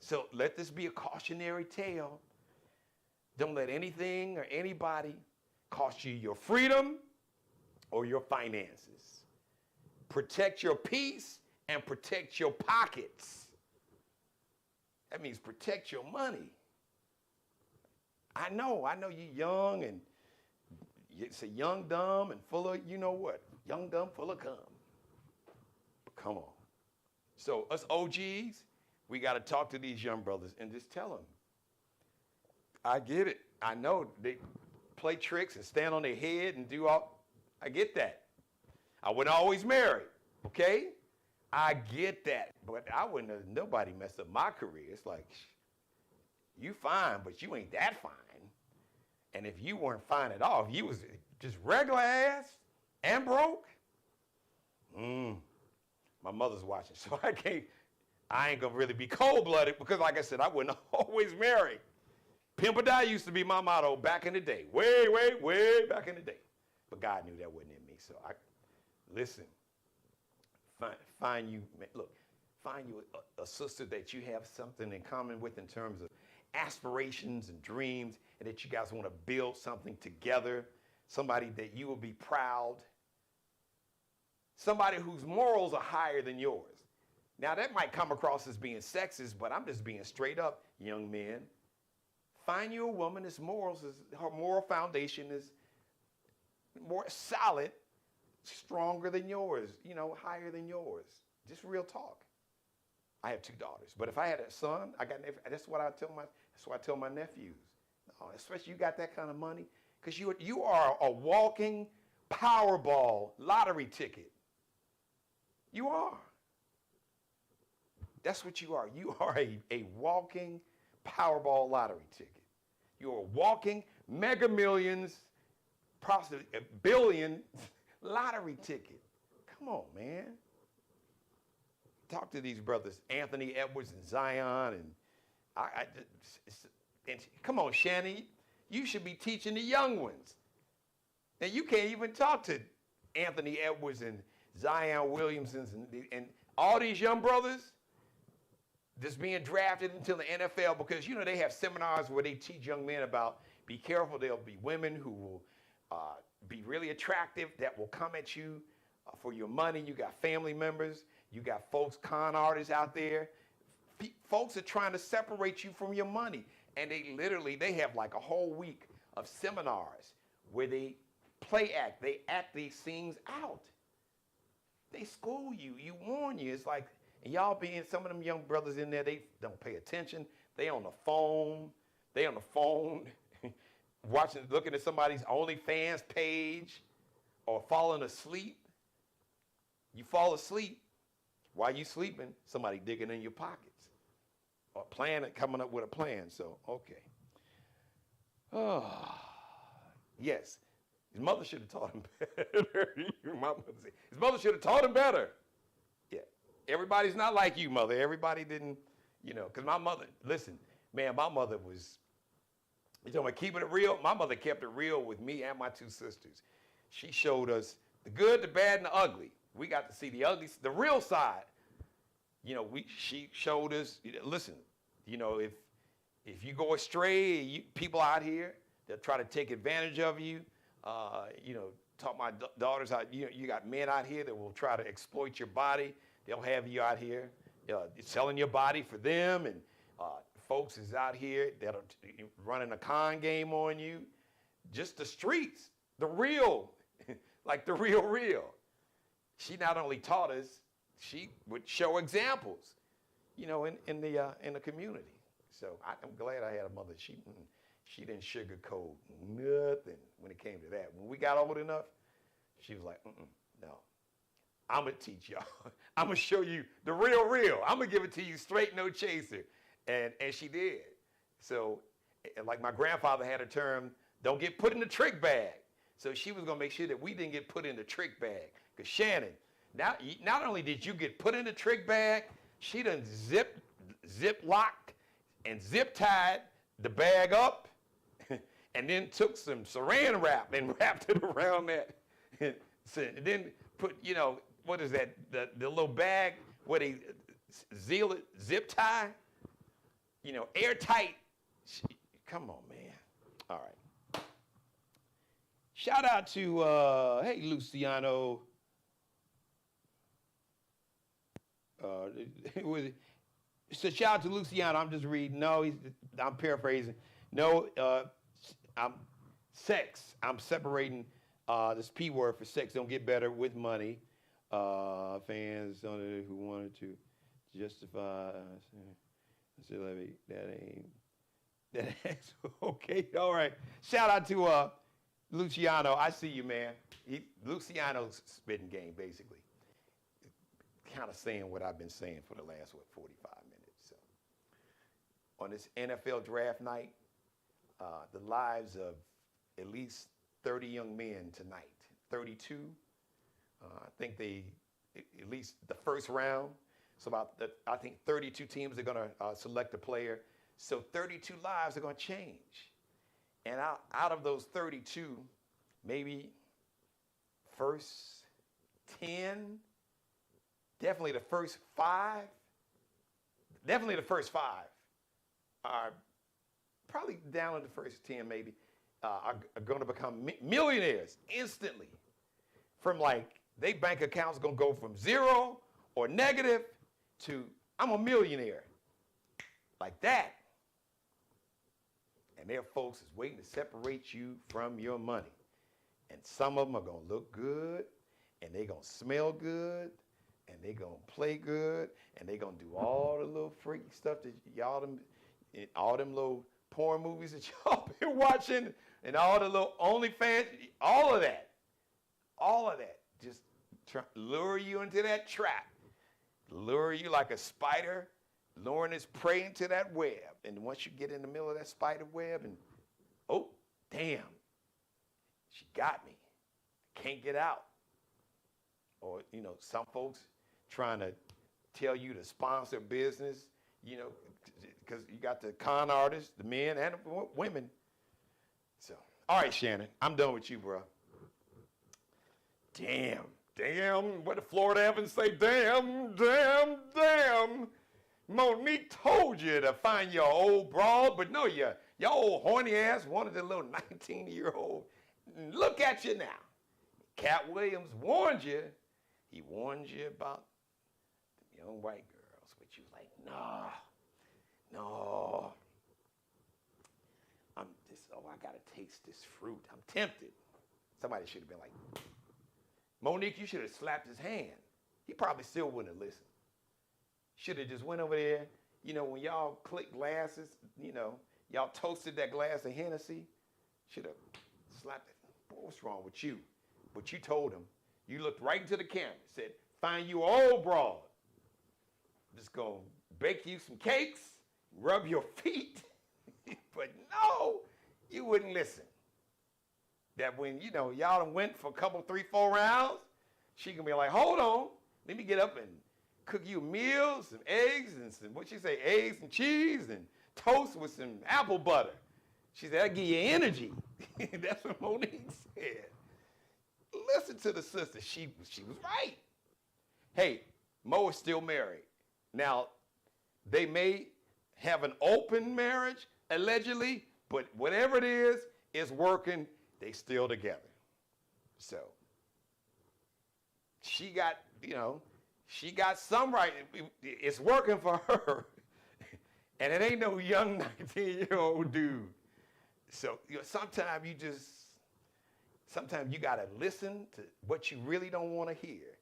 So let this be a cautionary tale. Don't let anything or anybody cost you your freedom or your finances. Protect your peace and protect your pockets. That means protect your money. I know you're young and it's a young, dumb, and full of, young, dumb, full of cum. But come on. So us OGs, we got to talk to these young brothers and just tell them, I get it. I know they play tricks and stand on their head and do all. I get that. I wouldn't always marry, okay? I get that. But I wouldn't have nobody messed up my career. It's like, you fine, but you ain't that fine. And if you weren't fine at all, if you was just regular ass and broke, my mother's watching, so I ain't gonna really be cold-blooded because, like I said, I wouldn't always marry. Pimp or die used to be my motto back in the day, way back in the day. But God knew that wasn't in me, so listen. Find you a sister that you have something in common with in terms of aspirations and dreams, and that you guys want to build something together, somebody that you will be proud, somebody whose morals are higher than yours. Now, that might come across as being sexist, but I'm just being straight up, young men. Find you a woman whose morals, her moral foundation is more solid, stronger than yours, higher than yours. Just real talk. I have 2 daughters, but if I had a son, that's what I tell my nephews. No, especially you got that kind of money, because you are a walking Powerball lottery ticket. You are. That's what you are. You are a walking Powerball lottery ticket. You're a walking Mega Millions, possibly a billion lottery ticket. Come on, man. Talk to these brothers, Anthony Edwards and Zion, and come on, Shannon, you should be teaching the young ones. And you can't even talk to Anthony Edwards and Zion Williamsons and all these young brothers that's being drafted into the NFL, because they have seminars where they teach young men about, be careful, there'll be women who will be really attractive that will come at you for your money. You got family members, you got folks, con artists out there. Folks are trying to separate you from your money, and they have like a whole week of seminars where they they act these things out. They school you, warn you. It's like, and y'all being, some of them young brothers in there, they don't pay attention. They on the phone, looking at somebody's OnlyFans page or falling asleep. You fall asleep, while you sleeping, somebody digging in your pockets or coming up with a plan. So, okay. Oh, yes. His mother should have taught him better. His mother should have taught him better. Yeah. Everybody's not like you, mother. Everybody didn't, because my mother, listen, man, my mother was, you talking about keeping it real? My mother kept it real with me and my 2 sisters. She showed us the good, the bad, and the ugly. We got to see the ugly, the real side. She showed us, listen, if you go astray, people out here, they'll try to take advantage of you. Taught my daughters how, you got men out here that will try to exploit your body. They'll have you out here selling your body for them, and folks is out here that are running a con game on you. Just the streets, the real, like the real. She not only taught us, she would show examples, in the community. So I'm glad I had a mother. She didn't sugarcoat nothing when it came to that. When we got old enough, she was like, no, I'm going to teach y'all. I'm going to show you the real. I'm going to give it to you straight, no chaser. And she did. So, like my grandfather had a term, don't get put in the trick bag. So she was going to make sure that we didn't get put in the trick bag. Because Shannon, not only did you get put in the trick bag, she done zip locked and zip tied the bag up, and then took some saran wrap and wrapped it around that. And then put, what is that, the little bag where they zip tie, airtight. Come on, man. All right. Shout out to, hey, Luciano. So shout out to Luciano. I'm just reading. No, I'm paraphrasing. No, I'm separating this P word for sex. Don't get better with money. Fans who wanted to justify. That ain't okay. All right. Shout out to Luciano. I see you, man. Luciano's spitting game, basically. Kind of saying what I've been saying for the last, 45 minutes. So, on this NFL draft night, the lives of at least 30 young men tonight, 32. I think at least the first round, so I think 32 teams are going to select a player. So 32 lives are going to change. And out of those 32, maybe first 10, definitely the first 5 are probably down in the first 10 maybe, are going to become millionaires instantly. From like, their bank account's going to go from zero or negative to, I'm a millionaire. Like that. And their folks is waiting to separate you from your money. And some of them are going to look good, and they're going to smell good, and they're going to play good, and they're going to do all the little freaky stuff that y'all, all them little porn movies that y'all been watching, and all the little OnlyFans, all of that. All of that. Just lure you into that trap. Lure you like a spider, luring its prey into that web. And once you get in the middle of that spider web and, oh, damn, she got me. I can't get out. Or, you know, some folks trying to tell you to sponsor business, you know, because you got the con artists, the men and the women. So, all right, Shannon, I'm done with you, bro. Damn. What did Florida Evans say? Damn. Monique told you to find your old broad, but no, your old horny ass wanted a little 19-year-old. Look at you now. Katt Williams warned you. He warned you about the young white girls, but you was like, no. I gotta taste this fruit. I'm tempted. Somebody should have been like, Monique, you should have slapped his hand. He probably still wouldn't have listened. Should have just went over there, you know, when y'all clicked glasses, you know, y'all toasted that glass of Hennessy, should have slapped it. Boy, what's wrong with you? But you told him, you looked right into the camera, said, find you an old broad. Just gonna bake you some cakes, rub your feet. But no, you wouldn't listen. That when, you know, y'all done went for a couple, 3, 4 rounds, she can be like, hold on, let me get up and cook you a meal, some eggs, and some, what'd she say, eggs and cheese, and toast with some apple butter. She said, that'll give you energy. That's what Monique said. Listen to the sister. She was right. Hey, Mo is still married. Now, they may have an open marriage, allegedly, but whatever it is, it's working. They still together. So, she got, you know, she got some right. It's working for her. And it ain't no young 19-year-old dude. So, you know, sometimes you got to listen to what you really don't want to hear.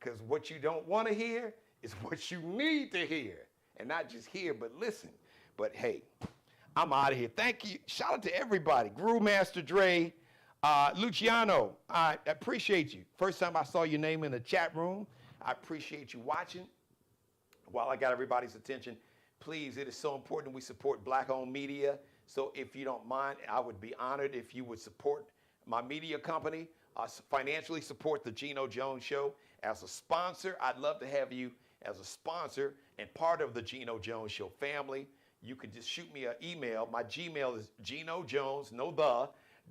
Because what you don't want to hear is what you need to hear. And not just hear, but listen. But hey, I'm out of here. Thank you. Shout out to everybody. Groove Master Dre, Luciano, I appreciate you. First time I saw your name in the chat room. I appreciate you watching. While I got everybody's attention, please, it is so important we support Black-owned media. So if you don't mind, I would be honored if you would support my media company, financially support the Geno Jones Show. As a sponsor, I'd love to have you as a sponsor and part of the Geno Jones Show family. You can just shoot me an email. My Gmail is Geno Jones,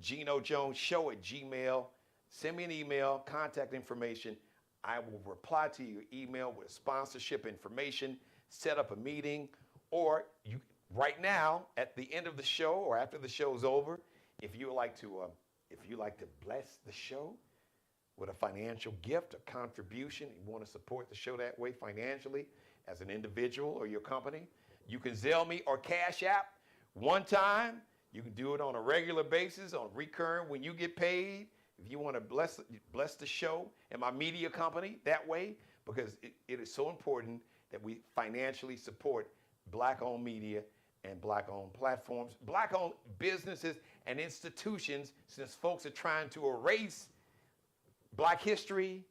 Geno Jones Show at Gmail. Send me an email, contact information. I will reply to your email with sponsorship information, set up a meeting, or you right now at the end of the show or after the show's over, if you would like to bless the show with a financial gift, a contribution, you want to support the show that way financially as an individual or your company, you can Zelle me or Cash App one time. You can do it on a regular basis, on recurring when you get paid. If you want to bless the show and my media company that way, because it is so important that we financially support Black-owned media and Black-owned platforms, Black-owned businesses and institutions, since folks are trying to erase Black history,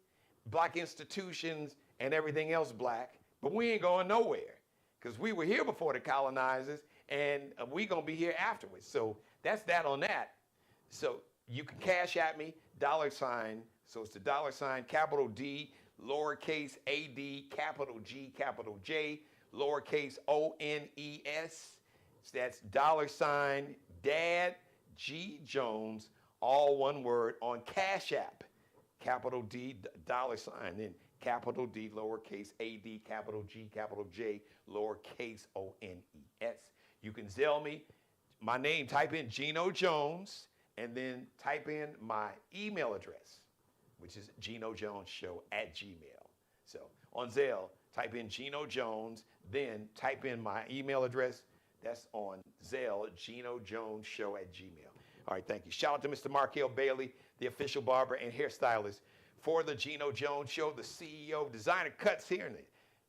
Black institutions, and everything else Black. But we ain't going nowhere, because we were here before the colonizers, and we going to be here afterwards. So that's that on that. So you can Cash at me, $, so it's the $, capital D, lowercase AD, capital G, capital J, lowercase ONES. So that's $, Dad G Jones, all one word, on Cash App. Capital D, $, then capital D, lowercase AD, capital G, capital J, lowercase ONES. You can Zelle me my name, type in Geno Jones, and then type in my email address, which is GenoJonesShow@gmail. So on Zelle, type in Geno Jones, then type in my email address. That's on Zelle, GenoJonesShow@gmail. All right, thank you. Shout out to Mr. Markel Bailey, the official barber and hairstylist for the Geno Jones Show, the CEO of Designer Cuts here in the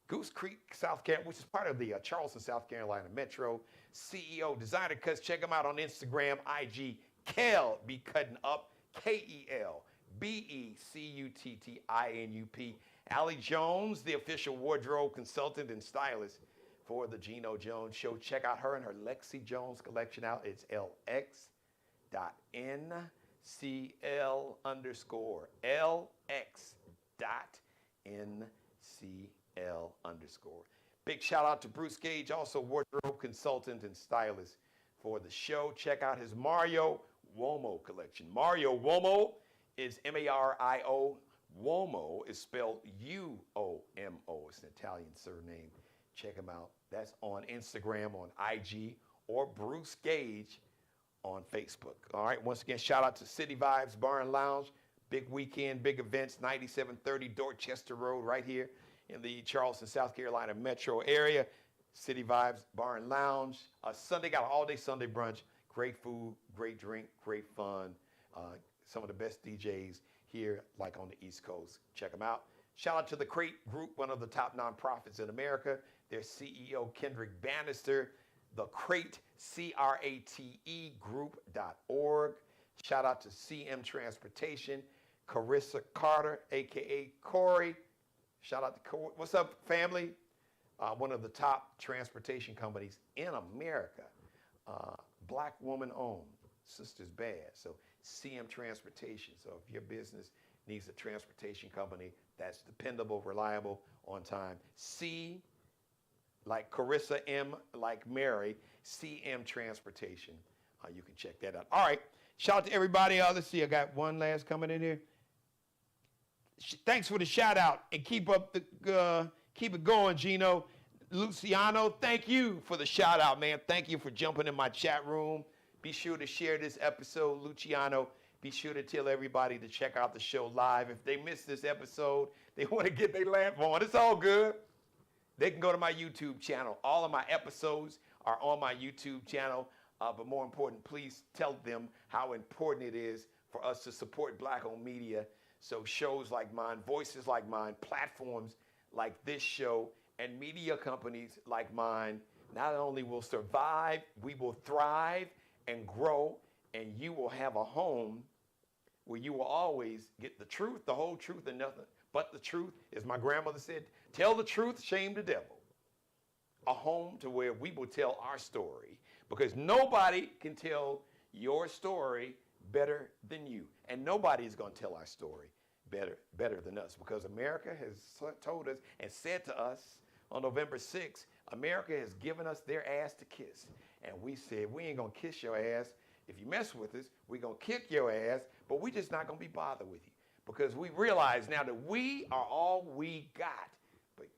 Goose Creek, South Carolina, which is part of the Charleston, South Carolina Metro. CEO, Designer Cuts. Check them out on Instagram, IG. Kel be cutting up, KELBECUTTINUP. Allie Jones, the official wardrobe consultant and stylist for the Geno Jones Show. Check out her and her Lexi Jones collection out. It's LX.NCL_LX.NCL_. Big shout out to Bruce Gage, also wardrobe consultant and stylist for the show. Check out his Mario Uomo collection. Mario Uomo is M-A-R-I-O. Uomo is spelled U-O-M-O. It's an Italian surname. Check him out. That's on Instagram, on IG, or Bruce Gage on Facebook. All right, once again, shout out to City Vibes Bar and Lounge. Big weekend, big events, 9730 Dorchester Road right here in the Charleston, South Carolina metro area. City Vibes Bar and Lounge. Sunday, got an all-day Sunday brunch. Great food, great drink, great fun. Some of the best DJs here, like on the East Coast. Check them out. Shout out to the Crate Group, one of the top nonprofits in America. Their CEO, Kendrick Bannister. The Crate, CRATE group.org. Shout out to CM Transportation. Carissa Carter, a.k.a. Corey. Shout out to Corey. What's up, family? One of the top transportation companies in America. Black woman owned. Sisters Bad. So CM Transportation. So if your business needs a transportation company that's dependable, reliable, on time. C like Carissa, M like Mary, CM Transportation. You can check that out. All right. Shout out to everybody. Let's see. I got one last coming in here. Thanks for the shout out and keep it going, Geno. Luciano, thank you for the shout out, man. Thank you for jumping in my chat room. Be sure to share this episode, Luciano. Be sure to tell everybody to check out the show live. If they missed this episode, they want to get their lamp on. It's all good. They can go to my YouTube channel. All of my episodes are on my YouTube channel. But more important, please tell them how important it is for us to support Black-owned media. So shows like mine, voices like mine, platforms like this show, and media companies like mine not only will survive, we will thrive and grow, and you will have a home where you will always get the truth, the whole truth, and nothing but the truth. As my grandmother said, tell the truth, shame the devil. A home to where we will tell our story, because nobody can tell your story better than you. And nobody is going to tell our story better than us, because America has told us and said to us on November 6th, America has given us their ass to kiss. And we said, we ain't going to kiss your ass. If you mess with us, we're going to kick your ass, but we're just not going to be bothered with you, because we realize now that we are all we got. But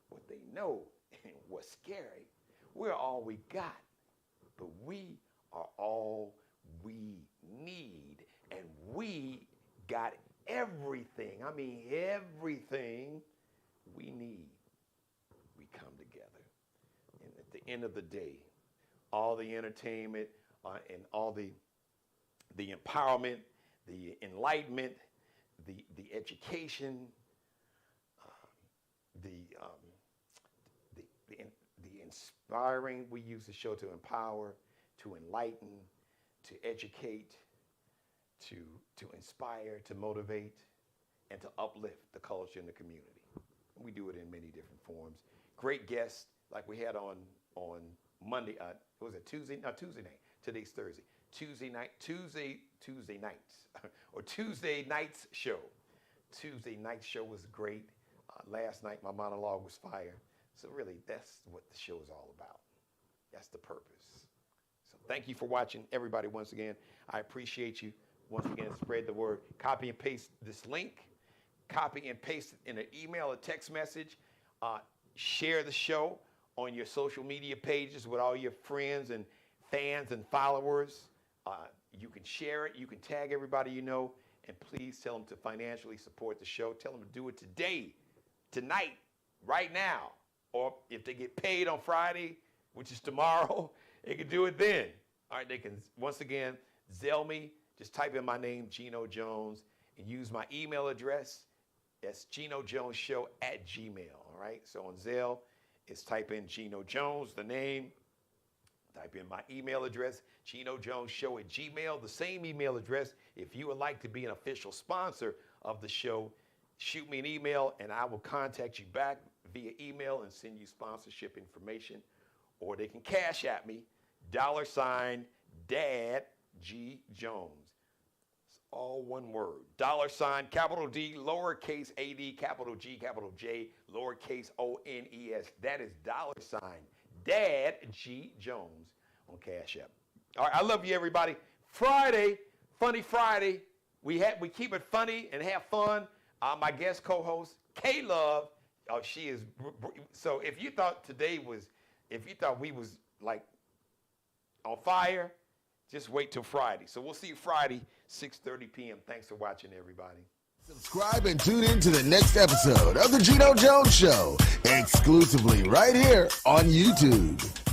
what they know and what's scary, we're all we got, but we are all we need. And we got everything, I mean everything we need. We come together. And at the end of the day, all the entertainment and all the empowerment, the enlightenment, the education, the inspiring, we use the show to empower, to enlighten, to educate, to inspire, to motivate, and to uplift the culture and the community. We do it in many different forms. Great guests like we had on Monday. Was it Tuesday? No, Tuesday night. Today's Thursday. Tuesday nights or Tuesday nights show. Tuesday night show was great. Last night my monologue was fire. So really, that's what the show is all about. That's the purpose. So thank you for watching, everybody. Once again, I appreciate you. Once again, spread the word. Copy and paste this link. Copy and paste it in an email, a text message. Share the show on your social media pages with all your friends and fans and followers. You can share it. You can tag everybody you know. And please tell them to financially support the show. Tell them to do it today, tonight, right now. Or if they get paid on Friday, which is tomorrow, they can do it then. All right, they can, once again, Zelle me. Just type in my name, Geno Jones, and use my email address. That's GenoJonesShow@gmail. All right, so on Zelle, it's type in Geno Jones, the name. Type in my email address, GenoJonesShow@gmail. The same email address. If you would like to be an official sponsor of the show, shoot me an email, and I will contact you back via email and send you sponsorship information. Or they can cash at me, $Dad G Jones. It's all one word. $, capital D, lowercase AD, capital G, capital J, lowercase ONES. That is $Dad G Jones on Cash App. All right, I love you, everybody. Friday, Funny Friday. We keep it funny and have fun. My guest co-host, K-Love. Oh, she is. So if you thought we was like on fire, just wait till Friday. So we'll see you Friday, 6:30 p.m. Thanks for watching, everybody. Subscribe and tune in to the next episode of The Geno Jones Show, exclusively right here on YouTube.